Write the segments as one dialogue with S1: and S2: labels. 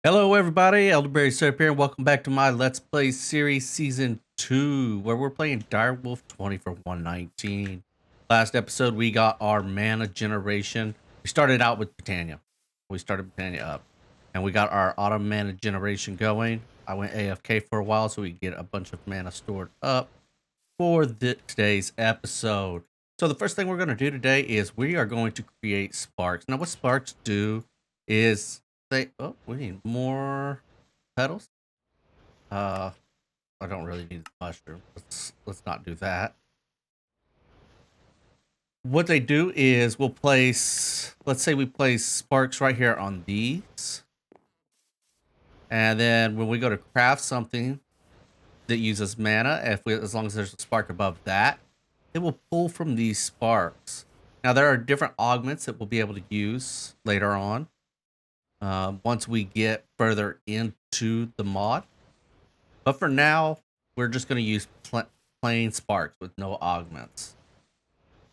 S1: Hello, everybody. Elderberry Syrup here, and welcome back to my Let's Play series Season 2, where we're playing Direwolf 20 for 119. Last episode, we got our mana generation. We started out with Botania. We started Botania up, and we got our auto mana generation going. I went AFK for a while so we could get a bunch of mana stored up for today's episode. So the first thing we're going to do today is we are going to create sparks. Now, what sparks do is we need more petals. I don't really need the mushroom. Let's not do that. What they do is we'll place, let's say we place sparks right here on these. And then when we go to craft something that uses mana, as long as there's a spark above that, it will pull from these sparks. Now there are different augments that we'll be able to use later on. Once we get further into the mod. But for now, we're just going to use plain sparks with no augments.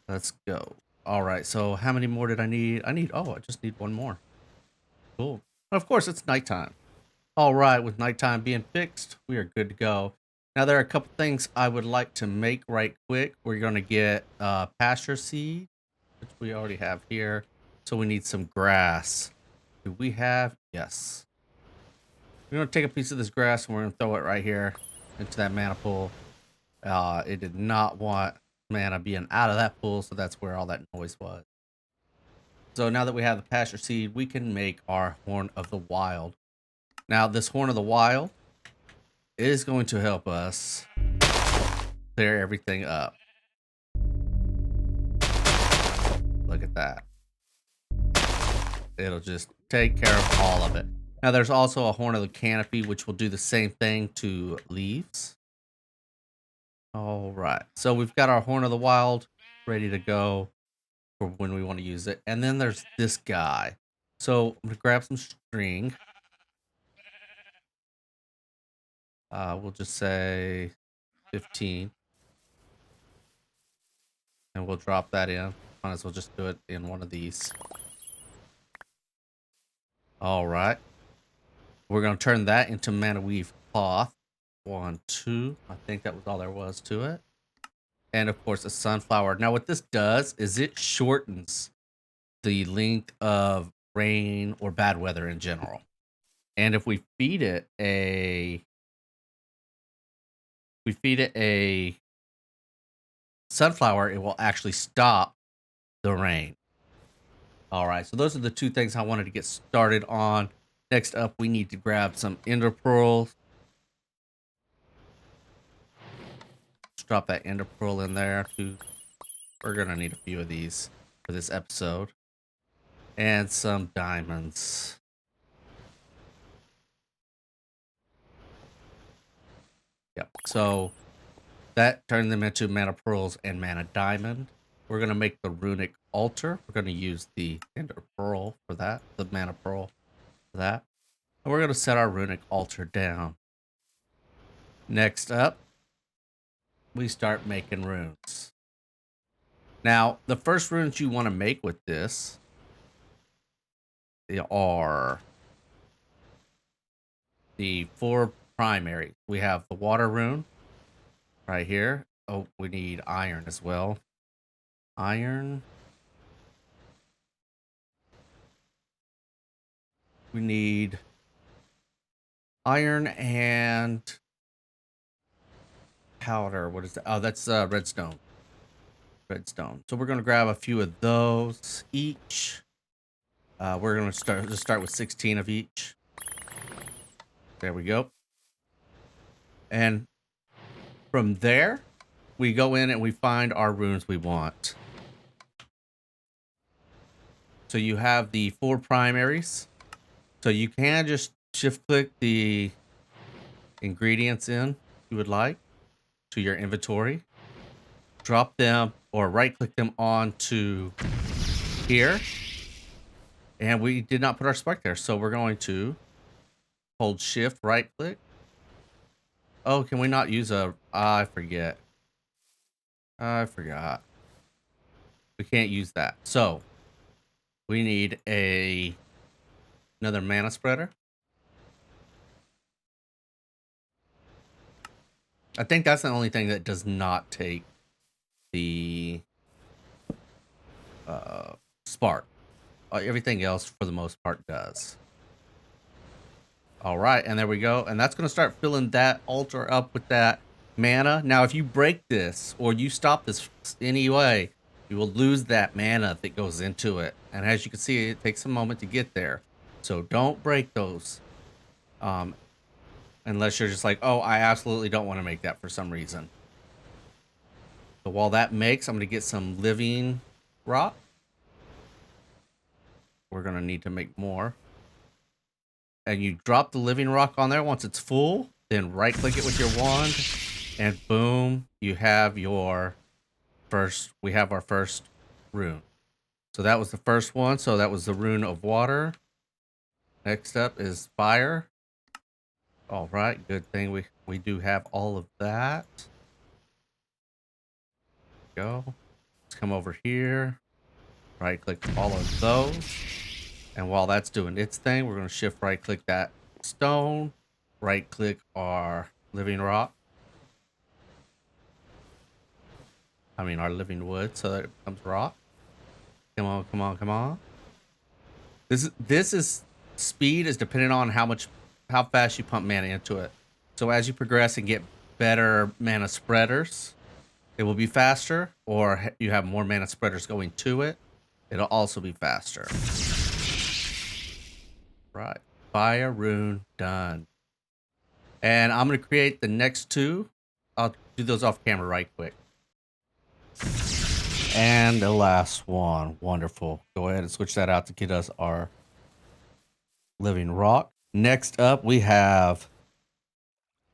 S1: Let's go. All right, so how many more did I need? I just need one more. Cool. And of course, it's nighttime. All right, with nighttime being fixed, we are good to go. Now, there are a couple things I would like to make right quick. We're going to get pasture seed, which we already have here. So we need some grass. Do we have? Yes. We're going to take a piece of this grass and we're going to throw it right here into that mana pool. It did not want mana being out of that pool, so that's where all that noise was. So now that we have the pasture seed, we can make our Horn of the Wild. Now, this Horn of the Wild is going to help us clear everything up. Look at that. It'll just take care of all of it. Now, there's also a Horn of the Canopy, which will do the same thing to leaves. All right. So we've got our Horn of the Wild ready to go for when we want to use it. And then there's this guy. So I'm going to grab some string. We'll just say 15. And we'll drop that in. Might as well just do it in one of these. All right. We're going to turn that into Mana Weave Cloth. 1, 2. I think that was all there was to it. And of course, a sunflower. Now, what this does is it shortens the length of rain or bad weather in general. And if we feed it a sunflower, it will actually stop the rain. All right, so those are the two things I wanted to get started on. Next up, we need to grab some ender pearls. Let's drop that ender pearl in there too. We're gonna need a few of these for this episode. And some diamonds. Yep, so that turned them into mana pearls and mana diamond. We're going to make the runic altar. We're going to use the ender pearl for that, the mana pearl for that. And we're going to set our runic altar down. Next up, we start making runes. Now, the first runes you want to make with this are the 4 primary. We have the water rune right here. Oh, we need iron as well. Iron. We need iron and powder. What is that? Oh, that's redstone. Redstone. So we're going to grab a few of those each. We're going to start with 16 of each. There we go. And from there, we go in and we find our runes we want. So you have the 4 primaries. So you can just shift click the ingredients in you would like to your inventory. Drop them or right click them onto here. And we did not put our spark there. So we're going to hold shift, right click. Oh, can we not use I forget. I forgot. We can't use that. So we need another mana spreader. I think that's the only thing that does not take the spark. Everything else, for the most part, does. All right, and there we go. And that's going to start filling that altar up with that mana. Now, if you break this or you stop this anyway, you will lose that mana that goes into it. And as you can see, it takes a moment to get there. So don't break those. Unless you're just like, oh, I absolutely don't want to make that for some reason. So while that makes, I'm going to get some living rock. We're going to need to make more. And you drop the living rock on there once it's full, then right click it with your wand, and boom, you have your first, we have our first rune. So that was the first one. So that was the rune of water. Next up is fire. All right, good thing we do have all of that. Go. Let's come over here. Right click all of those. And while that's doing its thing, we're going to shift right click that stone. Right click our living rock. I mean our living wood, so that it becomes rock. Come on, come on, come on. This is speed is dependent on how fast you pump mana into it. So as you progress and get better mana spreaders, it will be faster, or you have more mana spreaders going to it, it'll also be faster. Right. Fire rune done. And I'm going to create the next two. I'll do those off camera right quick. And the last one. Wonderful. Go ahead and switch that out to get us our living rock. Next up, we have,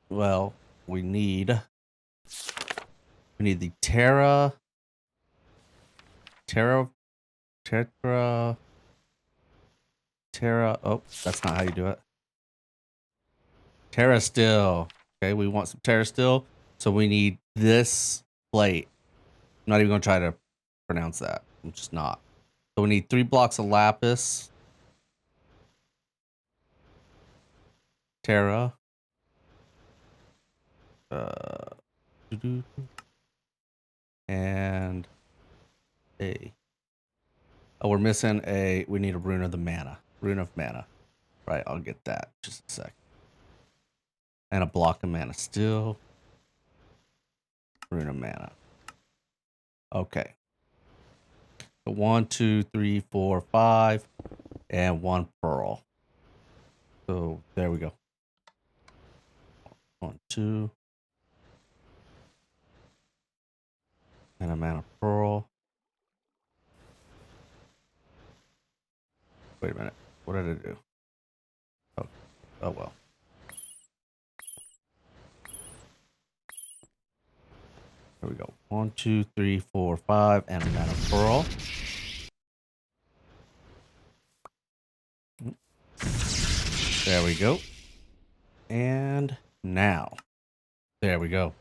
S1: well, we need the Terra, oh, that's not how you do it. Terrasteel. Okay, we want some Terrasteel. So we need this plate. I'm not even going to try to pronounce that. I'm just not. So we need 3 blocks of lapis. Terra. And a. Oh, we're missing a. We need a rune of the mana. Rune of mana. Right, I'll get that. Just a sec. And a block of mana still. Rune of mana. Okay. So 1, 2, 3, 4, 5, and 1 pearl. So there we go. 1, 2. And a mana pearl. Wait a minute. What did I do? Oh well. There we go. 1, 2, 3, 4, 5, and a mana pearl. There we go. And now, there we go.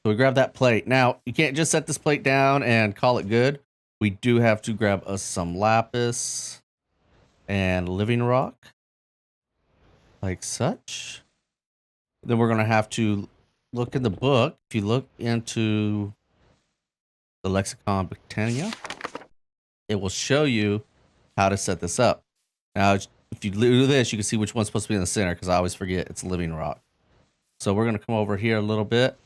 S1: So we grab that plate. Now, you can't just set this plate down and call it good. We do have to grab us some lapis and living rock, like such. Then we're going to have to look in the book. If you look into the lexicon Botania, it will show you how to set this up. Now, if you do this, you can see which one's supposed to be in the center, because I always forget it's living rock. So we're going to come over here a little bit,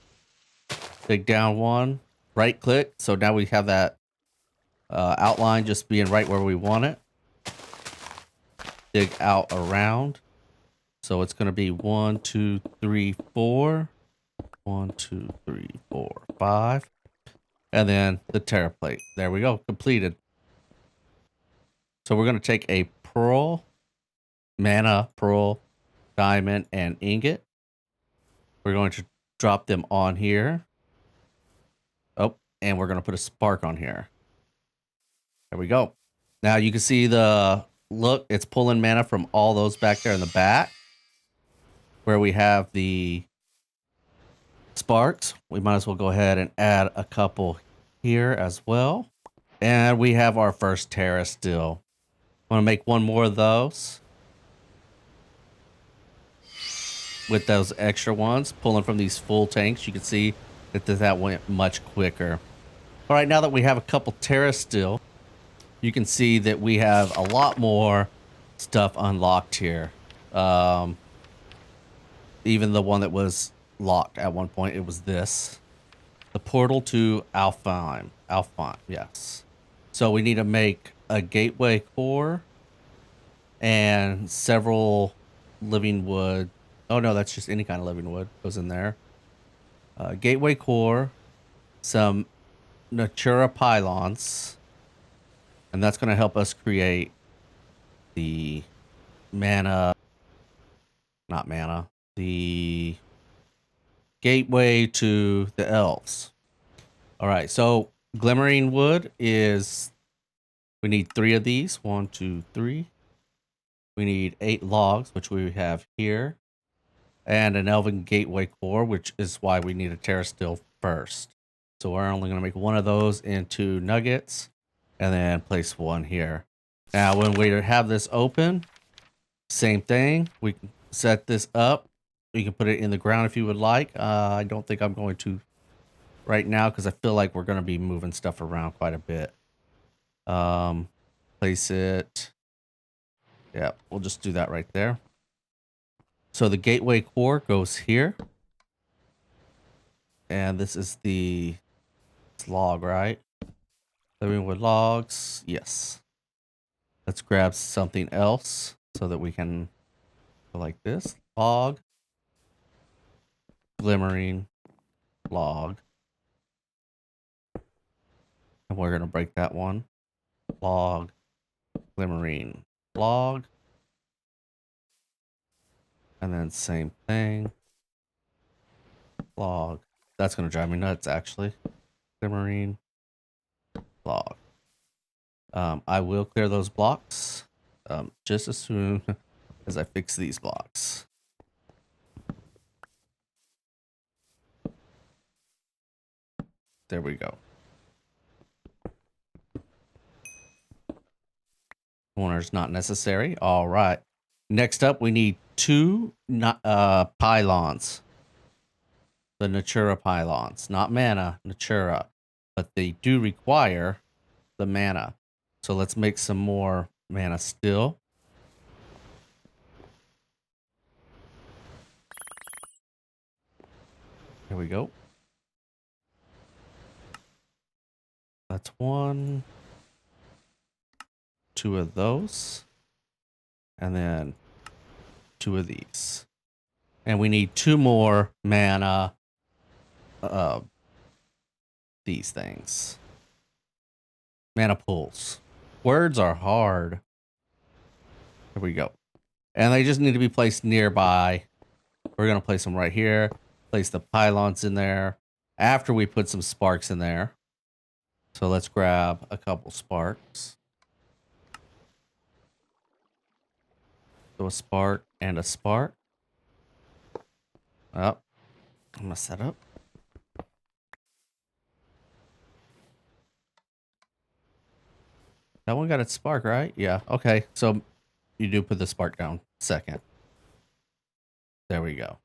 S1: dig down one, right click. So now we have that outline just being right where we want it. Dig out around. So it's going to be 1, 2, 3, 4. 1, 2, 3, 4, 5. And then the Terra plate. There we go. Completed. So we're going to take a pearl, mana, pearl, diamond, and ingot. We're going to drop them on here. Oh, and we're going to put a spark on here. There we go. Now you can see the look. It's pulling mana from all those back there in the back where we have the sparks. We might as well go ahead and add a couple here as well. And we have our first Terrasteel. Want to make one more of those. with those extra ones, pulling from these full tanks, you can see that went much quicker. All right, now that we have a couple Terrasteel, you can see that we have a lot more stuff unlocked here. Even the one that was locked at one point, it was this. The portal to Alfheim. Alfheim, yes. So we need to make a gateway core and several living wood. Oh no, that's just any kind of living wood goes in there. Gateway core, some Natura pylons, and that's going to help us create the mana, not mana, the gateway to the elves. All right, so glimmering wood is, we need 3 of these. 1, 2, 3. We need 8 logs, which we have here, and an elven gateway core, which is why we need a Terrasteel first. So we're only going to make 1 of those into nuggets, and then place 1 here. Now, when we have this open, same thing. We can set this up. You can put it in the ground if you would like. I don't think I'm going to right now because I feel like we're going to be moving stuff around quite a bit. Place it. Yeah, we'll just do that right there. So the gateway core goes here. And this is the log, right? Living with logs. Yes. Let's grab something else so that we can go like this. Log. Glimmering. Log. And we're going to break that one. Log. Glimmering. Log. And then same thing. Log. That's going to drive me nuts, actually. Glimmering. Log. I will clear those blocks just as soon as I fix these blocks. There we go. Corner's not necessary. All right. Next up, we need 2 pylons. The Natura pylons. Not mana, Natura. But they do require the mana. So let's make some more mana still. Here we go. That's 1. 2 of those. And then 2 of these. And we need 2 more mana. These things. Mana pools. Words are hard. Here we go. And they just need to be placed nearby. We're going to place them right here. Place the pylons in there after we put some sparks in there. So let's grab a couple sparks. So a spark and a spark. Oh, I'm going to set up. That one got its spark, right? Yeah. Okay. So you do put the spark down second. There we go.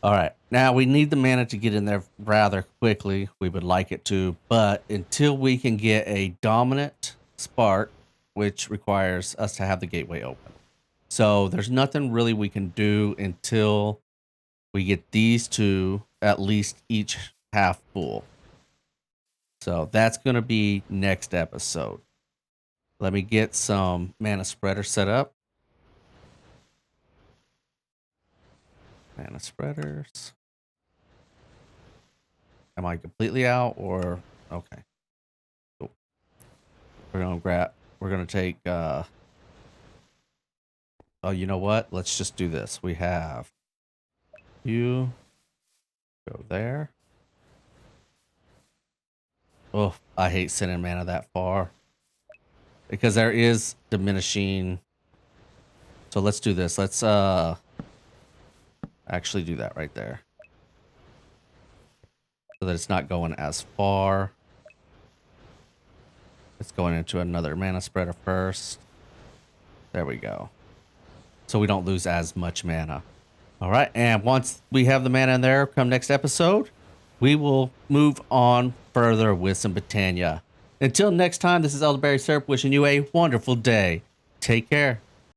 S1: All right. Now we need the mana to get in there rather quickly. We would like it to, but until we can get a dominant spark, which requires us to have the gateway open. So there's nothing really we can do until we get these 2 at least each half full. So that's going to be next episode. Let me get some mana spreader set up. Mana spreaders. Am I completely out or okay? Cool. We're gonna take oh, you know what? Let's just do this. We have you go there. Oh, I hate sending mana that far. Because there is diminishing. So let's do this. Let's actually do that right there. So that it's not going as far. It's going into another mana spreader first. There we go. So we don't lose as much mana. All right, and once we have the mana in there, come next episode, we will move on further with some Botania. Until next time, this is Elderberry Syrup wishing you a wonderful day. Take care.